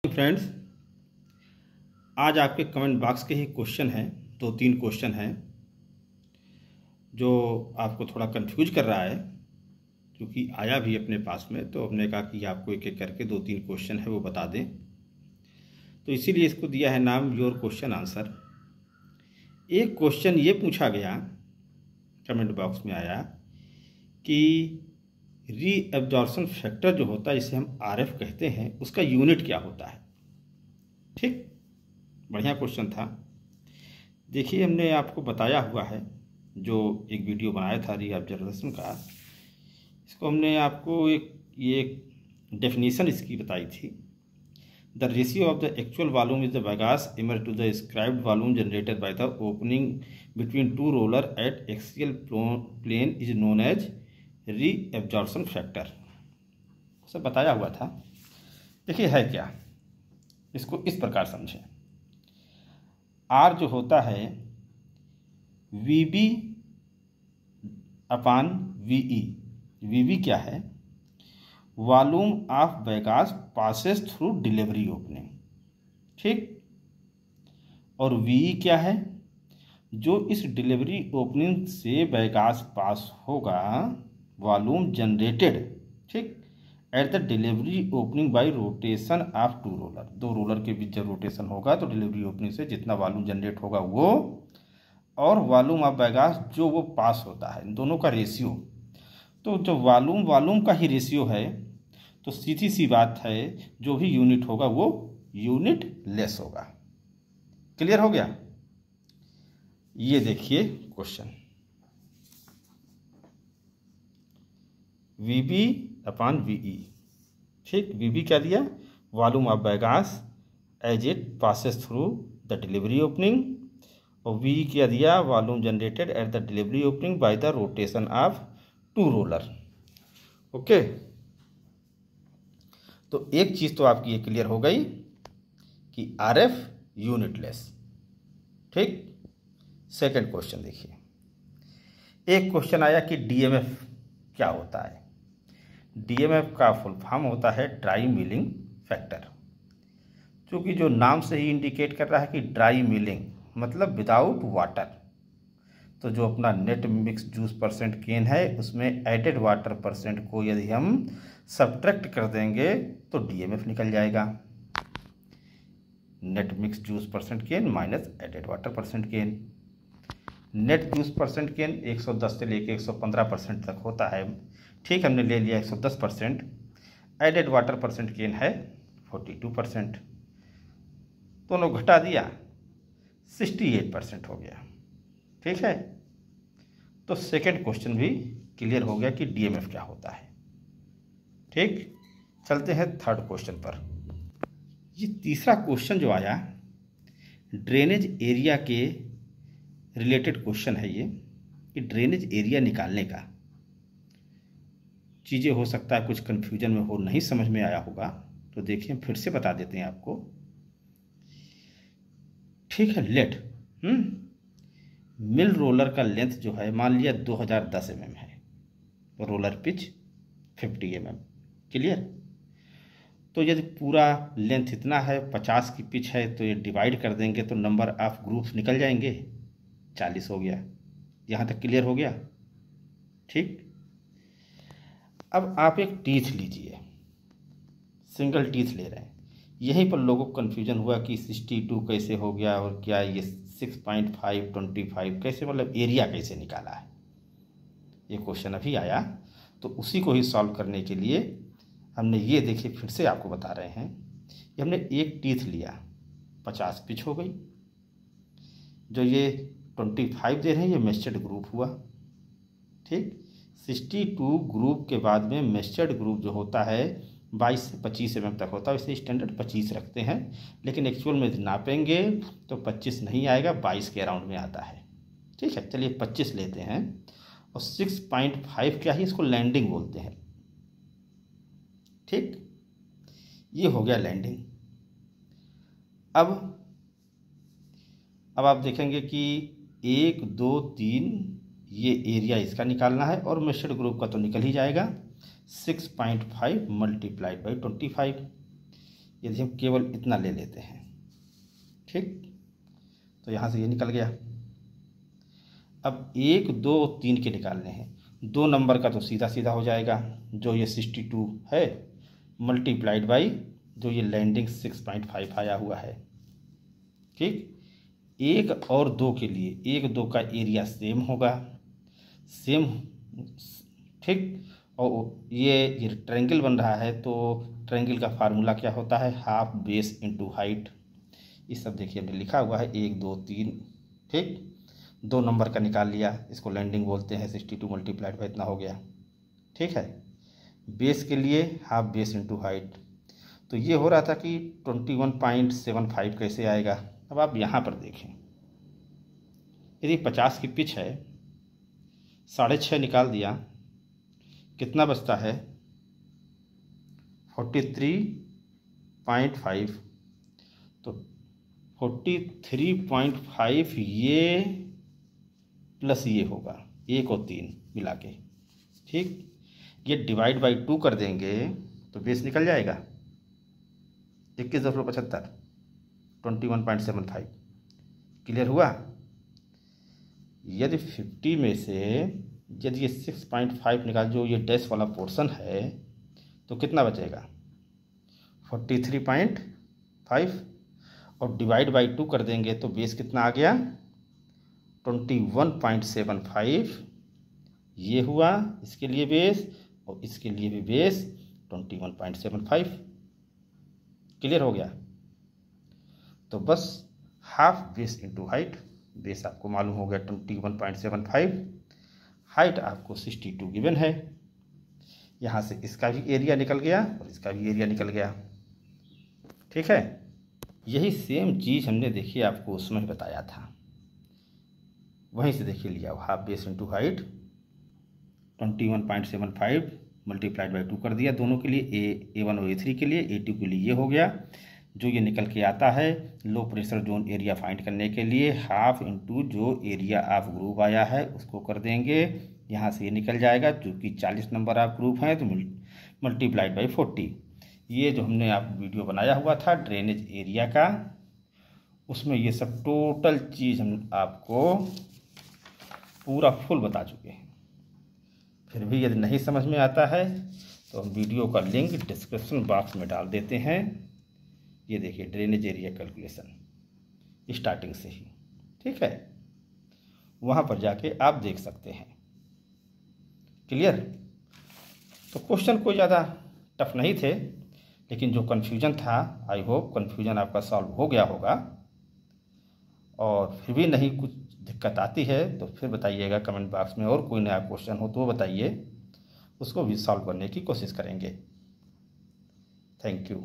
Friends, आज आपके comment box के ही क्वेश्चन हैं। 2-3 क्वेश्चन हैं जो आपको थोड़ा कंफ्यूज कर रहा है, क्योंकि आया भी अपने पास में, तो हमने कहा कि आपको एक एक करके 2-3 क्वेश्चन है वो बता दें। तो इसीलिए इसको दिया है नाम योर क्वेश्चन आंसर। एक क्वेश्चन ये पूछा गया, कमेंट बॉक्स में आया कि रीअब्जॉर्प्शन फैक्टर जो होता है, जिसे हम RF कहते हैं, उसका यूनिट क्या होता है। ठीक, बढ़िया क्वेश्चन था। देखिए, हमने आपको बताया हुआ है, जो एक वीडियो बनाया था रीअब्जॉर्प्शन का, इसको हमने आपको ये डेफिनेशन इसकी बताई थी। The ratio of the actual volume is the vegas emerge to the scribed volume generated by the opening between two roller at axial plane is known as reabsorption factor. सब बताया हुआ था। देखिए है क्या, इसको इस प्रकार समझें। R जो होता है VB अपान VE। VB क्या है? Volume of vegas passes through delivery opening. ठीक, और VE क्या है? जो इस डिलीवरी ओपनिंग से वेगास पास होगा, वॉल्यूम जनरेटेड, ठीक, at the delivery opening by rotation of two roller. दो रोलर के बीच जब रोटेशन होगा तो डिलीवरी ओपनिंग से जितना वॉल्यूम जनरेट होगा वो, और वॉल्यूम ऑफ वेगास जो वो पास होता है, इन दोनों का रेशियो। तो जो वॉल्यूम का ही रेशियो है, तो सीधी सी बात है, जो भी यूनिट होगा वो यूनिट लेस होगा। क्लियर हो गया? ये देखिए क्वेश्चन, VB अपान VE। ठीक, VB क्या दिया? Volume of vegas as it passes through the delivery opening, और VE क्या दिया? Volume generated at the delivery opening by the rotation of two roller. Okay, तो एक चीज तो आपकी ये क्लियर हो गई कि RF यूनिटलेस। ठीक, सेकंड क्वेश्चन देखिए। एक क्वेश्चन आया कि DMF क्या होता है। DMF का फुल फॉर्म होता है ड्राई मिलिंग फैक्टर, क्योंकि जो नाम से ही इंडिकेट कर रहा है कि ड्राई मिलिंग मतलब विदाउट वाटर। तो जो अपना नेट मिक्स जूस परसेंट केन है, उसमें एडेड वाटर परसेंट को यदि हम सब्ट्रैक्ट कर देंगे तो DMF निकल जाएगा। नेट मिक्स जूस परसेंट केन माइनस एडेड वाटर परसेंट केन। नेट जूस परसेंट केन 110 से लेके 115% तक होता है। ठीक, हमने ले लिया 110%। एडेड वाटर परसेंट केन है 42%, दोनों घटा दिया 68% हो गया। ठीक है, तो सेकंड क्वेश्चन भी क्लियर हो गया कि DMF क्या होता है। ठीक, चलते हैं थर्ड क्वेश्चन पर। ये तीसरा क्वेश्चन जो आया, ड्रेनेज एरिया के रिलेटेड क्वेश्चन है ये, कि ड्रेनेज एरिया निकालने का चीज़ें हो सकता है कुछ कन्फ्यूजन में हो, नहीं समझ में आया होगा, तो देखिए फिर से बता देते हैं आपको। ठीक है, लेट मिल रोलर का लेंथ जो है, मान लिया 2010 mm है, रोलर पिच 50 mm। क्लियर? तो यदि पूरा लेंथ इतना है, 50 की पिच है, तो ये डिवाइड कर देंगे तो नंबर ऑफ ग्रुप्स निकल जाएंगे, 40 हो गया। यहाँ तक क्लियर हो गया? ठीक, अब आप एक टीथ लीजिए, सिंगल टीथ ले रहे हैं। यहीं पर लोगों को कन्फ्यूजन हुआ कि 62 कैसे हो गया, और क्या ये 6.5 25 कैसे, मतलब एरिया कैसे निकाला है। ये क्वेश्चन अभी आया, तो उसी को ही सॉल्व करने के लिए हमने ये, देखिए फिर से आपको बता रहे हैं, ये हमने एक टीथ लिया, 50 पिच हो गई। जो ये 25 दे रहे हैं, ये मेस्चर्ड ग्रुप हुआ। ठीक, 62 ग्रुप के बाद में मेस्चर्ड ग्रुप जो होता है 22 से 25 mm तक होता है। इसे स्टैंडर्ड 25 रखते हैं, लेकिन एक्चुअल में नापेंगे तो 25 नहीं आएगा, 22 के अराउंड में आता है। ठीक है, चलिए 25 लेते हैं। और 6.5 क्या है, इसको लैंडिंग बोलते हैं। ठीक, ये हो गया लैंडिंग। अब आप देखेंगे कि 1 2 3 ये एरिया इसका निकालना है, और मेस्चर्ड ग्रुप का तो निकल ही जाएगा। 6.5 मल्टीप्लाइड बाई 25, यदि हम केवल इतना ले लेते हैं, ठीक, तो यहाँ से ये निकल गया। अब 1 2 3 के निकालने हैं। 2 नंबर का तो सीधा सीधा हो जाएगा, जो ये 62 है मल्टीप्लाइड बाई जो ये लैंडिंग 6.5 आया हुआ है, ठीक। 1 और 2 के लिए 1 2 का एरिया सेम होगा, सेम, ठीक। और ये ट्रायंगल बन रहा है, तो ट्रायंगल का फार्मूला क्या होता है, हाफ बेस इंटू हाइट। ये सब देखिए हमने लिखा हुआ है 1 2 3, ठीक। 2 नंबर का निकाल लिया, इसको लैंडिंग बोलते हैं, 62 मल्टीप्लाइड बाई इतना हो गया, ठीक है। बेस के लिए हाफ बेस इंटू हाइट, तो ये हो रहा था कि 21.75 कैसे आएगा। अब आप यहाँ पर देखें, यदि 50 की पिच है, 6.5 निकाल दिया, कितना बचता है 43.5, तो 43.5 ये प्लस ये होगा 1 और 3 मिला के, ठीक। ये डिवाइड बाई 2 कर देंगे तो बेस निकल जाएगा 21.75, 21.75। क्लियर हुआ। यदि 50 में से यदि ये 6.5 निकाल, जो ये डैश वाला पोर्शन है, तो कितना बचेगा 43.5, और डिवाइड बाई 2 कर देंगे तो बेस कितना आ गया 21.75। ये हुआ इसके लिए बेस, और इसके लिए भी बेस 21.75। क्लियर हो गया। तो बस half base into height, base आपको मालूम हो गया 21.75, हाइट आपको 62 गिवन है। यहाँ से इसका भी एरिया निकल गया और इसका भी एरिया निकल गया, ठीक है। यही सेम चीज़ हमने देखिए आपको उसमें बताया था, वहीं से देखिए लिया, half base into height 21.75 multiplied by 2 कर दिया दोनों के लिए, A1 और A3 के लिए, A2 के लिए ये हो गया। जो ये निकल के आता है low pressure zone area find करने के लिए, हाफ इंटू जो एरिया ऑफ ग्रुप आया है उसको कर देंगे, यहाँ से ये निकल जाएगा, क्योंकि 40 नंबर ऑफ ग्रुप हैं तो मल्टीप्लाइड बाई 40। ये जो हमने आप वीडियो बनाया हुआ था ड्रेनेज एरिया का, उसमें ये सब टोटल चीज़ हम आपको पूरा फुल बता चुके हैं। फिर भी यदि नहीं समझ में आता है तो हम वीडियो का लिंक डिस्क्रिप्शन बॉक्स में डाल देते हैं। ये देखिए ड्रेनेज एरिया कैलकुलेशन स्टार्टिंग से ही, ठीक है, वहाँ पर जाके आप देख सकते हैं। क्लियर। तो क्वेश्चन कोई ज़्यादा टफ नहीं थे, लेकिन जो कन्फ्यूजन था, आई होप कन्फ्यूजन आपका सॉल्व हो गया होगा। और फिर भी नहीं कुछ दिक्कत आती है तो फिर बताइएगा कमेंट बॉक्स में, और कोई नया क्वेश्चन हो तो बताइए, उसको भी सॉल्व करने की कोशिश करेंगे। Thank you.